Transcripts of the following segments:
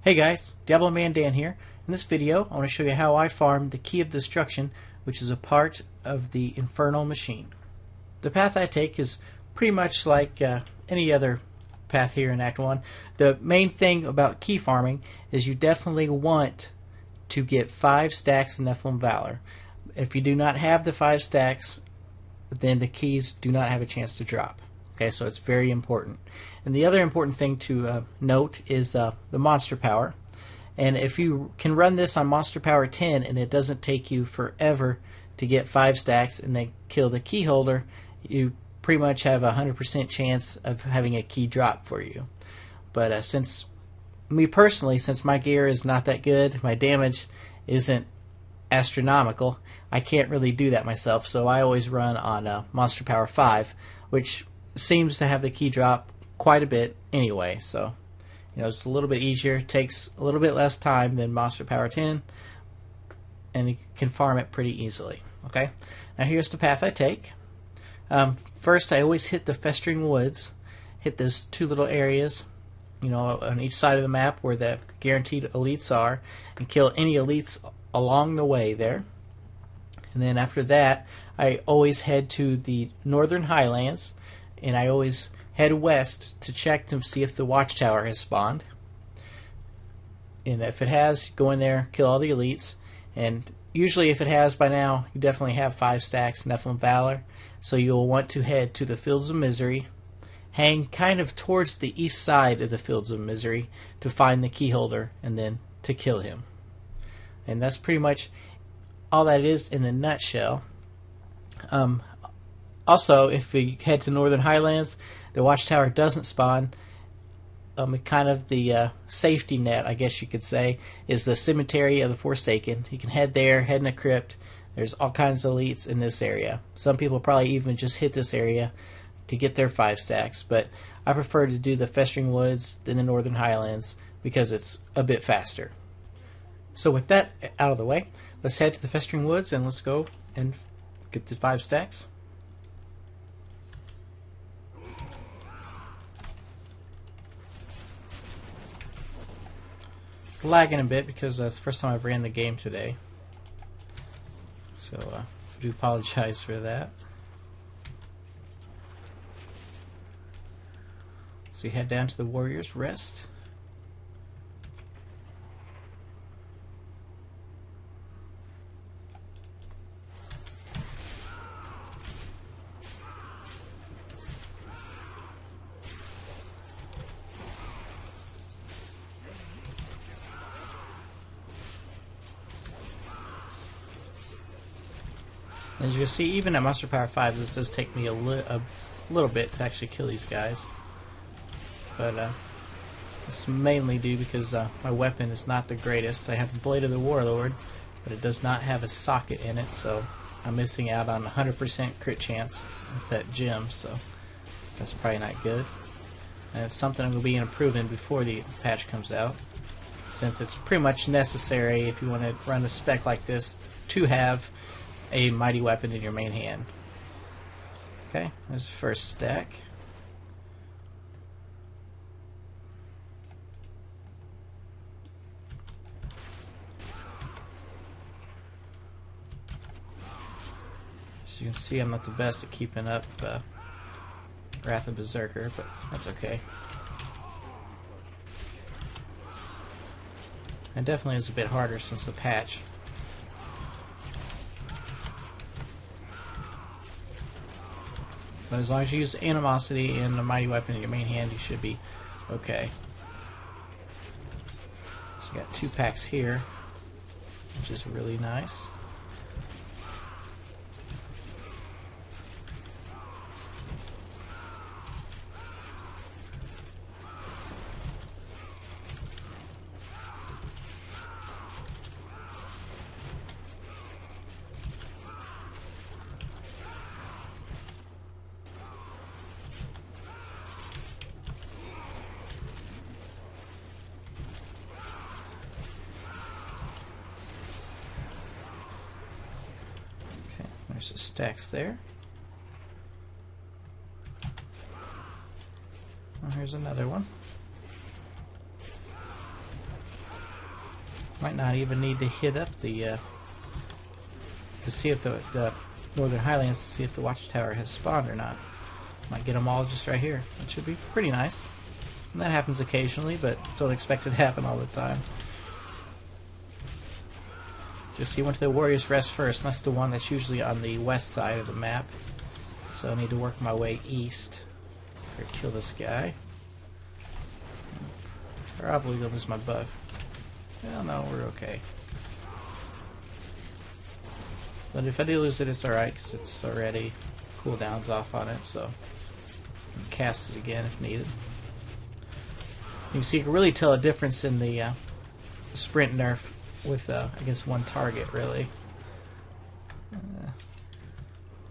Hey guys, DiabloManDan here. In this video, I want to show you how I farm the Key of Destruction, which is a part of the Infernal machine. The path I take is pretty much like any other path here in Act 1. The main thing about key farming is you definitely want to get 5 stacks of Nephilim Valor. If you do not have the 5 stacks, then the keys do not have a chance to drop. Okay, so it's very important. And the other important thing to note is the monster power. And if you can run this on monster power 10 and it doesn't take you forever to get 5 stacks and then kill the key holder, you pretty much have a 100% chance of having a key drop for you. But since me personally, since my gear is not that good, my damage isn't astronomical, I can't really do that myself, so I always run on monster power 5, which seems to have the key drop quite a bit anyway, so it's a little bit easier, takes a little bit less time than monster power 10, and you can farm it pretty easily. Okay, now here's the path I take. First, I always hit the Festering Woods, hit those 2 little areas on each side of the map where the guaranteed elites are, and kill any elites along the way there. And then after that, I always head to the Northern Highlands, and I always head west to check to see if the watchtower has spawned. And if it has, go in there, kill all the elites. And usually if it has by now, you definitely have 5 stacks Nephilim Valor. So you'll want to head to the Fields of Misery, hang kind of towards the east side of the Fields of Misery to find the key holder and then to kill him. And that's pretty much all that is in a nutshell. Also, if you head to Northern Highlands, the watchtower doesn't spawn. Kind of the safety net, I guess you could say, is the Cemetery of the Forsaken. You can head there, head in a crypt. There's all kinds of elites in this area. Some people probably even just hit this area to get their 5 stacks, but I prefer to do the Festering Woods in the Northern Highlands because it's a bit faster. So with that out of the way, let's head to the Festering Woods and let's go and get the 5 stacks. It's lagging a bit because it's the first time I've ran the game today, so I do apologize for that. So you head down to the Warrior's Rest. As you see, even at Monster Power 5, this does take me a little bit to actually kill these guys. But it's mainly due because my weapon is not the greatest. I have the Blade of the Warlord, but it does not have a socket in it, so I'm missing out on 100% crit chance with that gem, so that's probably not good. And it's something I'm going to be improving before the patch comes out, since it's pretty much necessary if you want to run a spec like this to have a mighty weapon in your main hand. Okay, there's the first stack. As you can see, I'm not the best at keeping up Wrath of Berserker, but that's okay. It definitely is a bit harder since the patch. But as long as you use Animosity and the mighty weapon in your main hand, you should be okay. So you got 2 packs here, which is really nice. There's the stacks there. Oh, here's another one. Might not even need to hit up the to see if the Northern Highlands to see if the watchtower has spawned or not. Might get them all just right here. That should be pretty nice. And that happens occasionally, but don't expect it to happen all the time. Just see, went to the Warrior's Rest first, and that's the one that's usually on the west side of the map. So I need to work my way east. Or kill this guy. Probably gonna lose my buff. Well, no, we're okay. But if I do lose it, it's alright, because it's already cooldowns off on it, so I can cast it again if needed. You can see, you can really tell a difference in the sprint nerf with against one target, really.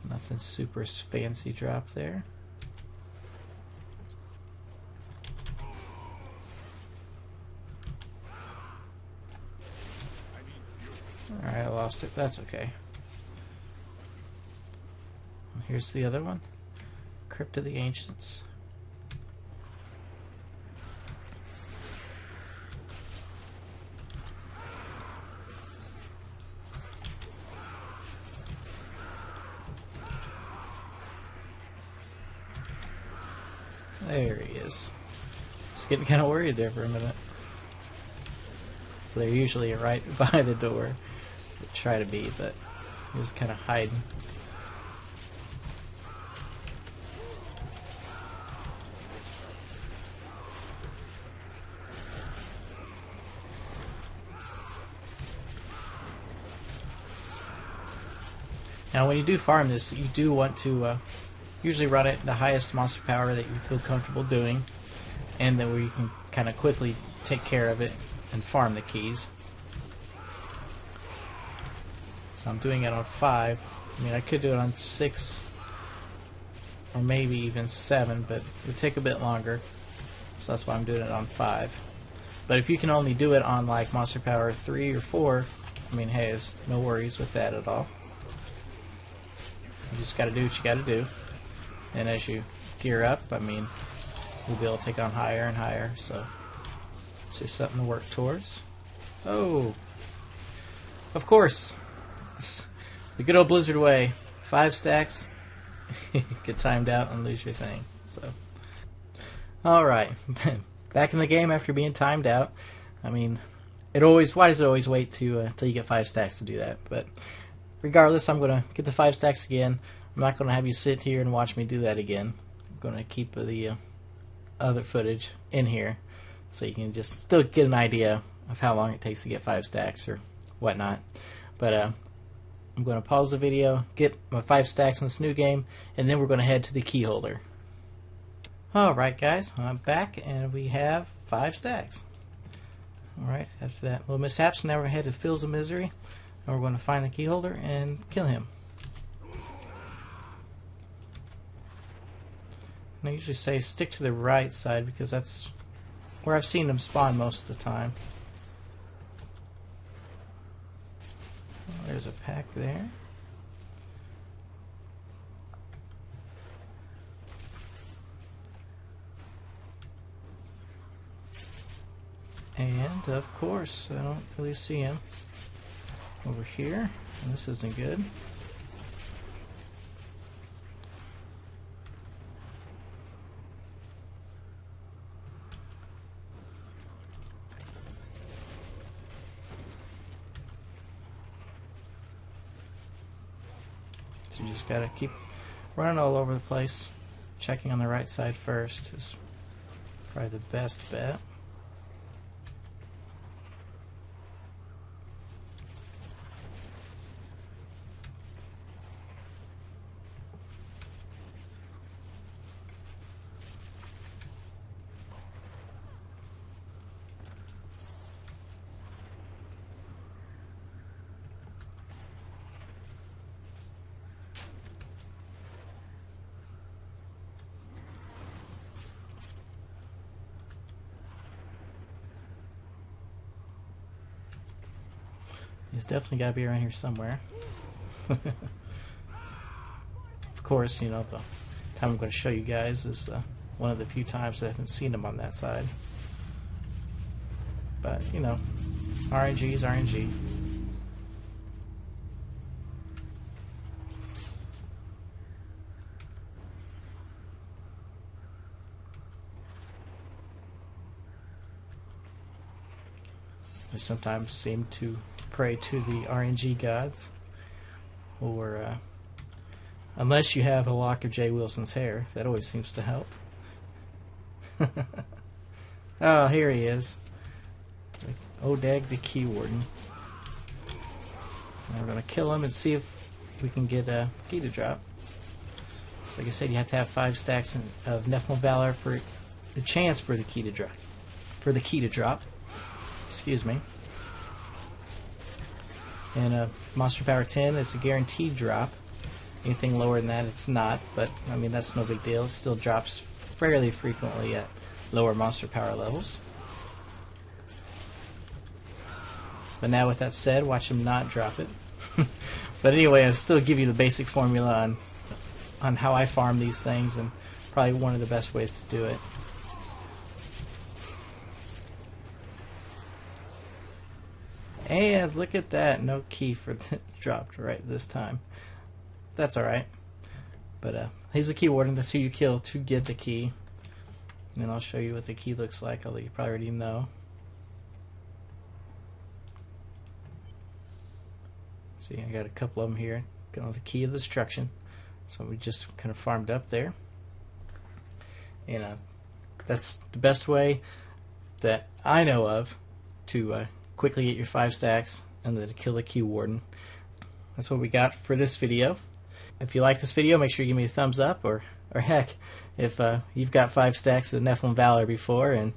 Nothing super fancy drop there. Alright, I lost it. That's okay. Here's the other one. Crypt of the Ancients. There he is. Just getting kind of worried there for a minute. So they're usually right by the door. They try to be, but he was kind of hiding. Now when you do farm this, you do want to usually run it the highest monster power that you feel comfortable doing, and then where you can kind of quickly take care of it and farm the keys. So I'm doing it on 5. I mean, I could do it on 6 or maybe even 7, but it would take a bit longer, so that's why I'm doing it on 5. But if you can only do it on like monster power 3 or 4, I mean, hey, there's no worries with that at all. You just gotta do what you gotta do. And as you gear up, I mean, you'll be able to take on higher and higher, so it's just something to work towards. Oh! Of course! It's the good old Blizzard way. 5 stacks, get timed out and lose your thing. So, alright. Back in the game after being timed out. I mean, why does it always wait till you get 5 stacks to do that? But regardless, I'm going to get the 5 stacks again. I'm not going to have you sit here and watch me do that again. I'm going to keep the other footage in here so you can just still get an idea of how long it takes to get 5 stacks or whatnot. But I'm going to pause the video, get my 5 stacks in this new game, and then we're going to head to the key holder. Alright guys, I'm back and we have 5 stacks. Alright, after that little mishaps, now we're headed to Fields of Misery. And we're going to find the key holder and kill him. And I usually say stick to the right side because that's where I've seen them spawn most of the time. Oh, there's a pack there. And of course, I don't really see him over here, and this isn't good. So you just gotta keep running all over the place. Checking on the right side first is probably the best bet. He's definitely got to be around here somewhere. Of course, you know, the time I'm going to show you guys is one of the few times I haven't seen him on that side. But, you know, RNG is RNG. I sometimes seem to pray to the RNG gods, or unless you have a lock of Jay Wilson's hair, that always seems to help. Oh, here he is. Odag the Key Warden. And we're going to kill him and see if we can get a key to drop. So like I said, you have to have 5 stacks of Nephilim Valor for the chance for the key to drop. Excuse me. And Monster Power 10, it's a guaranteed drop. Anything lower than that, it's not. But I mean, that's no big deal. It still drops fairly frequently at lower Monster Power levels. But now, with that said, watch him not drop it. But anyway, I'll still give you the basic formula on how I farm these things, and probably one of the best ways to do it. And look at that, no key for the dropped right this time. That's alright. But he's the key warden, that's who you kill to get the key. And then I'll show you what the key looks like, although you probably already know. See, I got a couple of them here. Got the key of destruction. So we just kind of farmed up there. And that's the best way that I know of to quickly get your 5 stacks and then to kill the key warden. That's what we got for this video. If you like this video, make sure you give me a thumbs up, or heck, if you've got 5 stacks of Nephilim Valor before and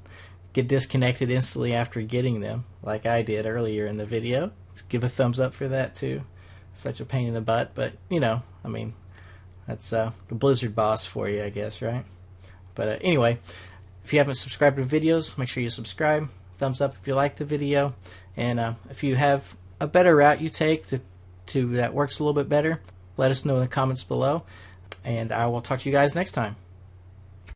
get disconnected instantly after getting them, like I did earlier in the video, give a thumbs up for that too. Such a pain in the butt, but you know, I mean, that's the Blizzard boss for you, I guess, right? But anyway, if you haven't subscribed to videos, make sure you subscribe. Thumbs up if you like the video, and if you have a better route you take to that works a little bit better, let us know in the comments below, and I will talk to you guys next time.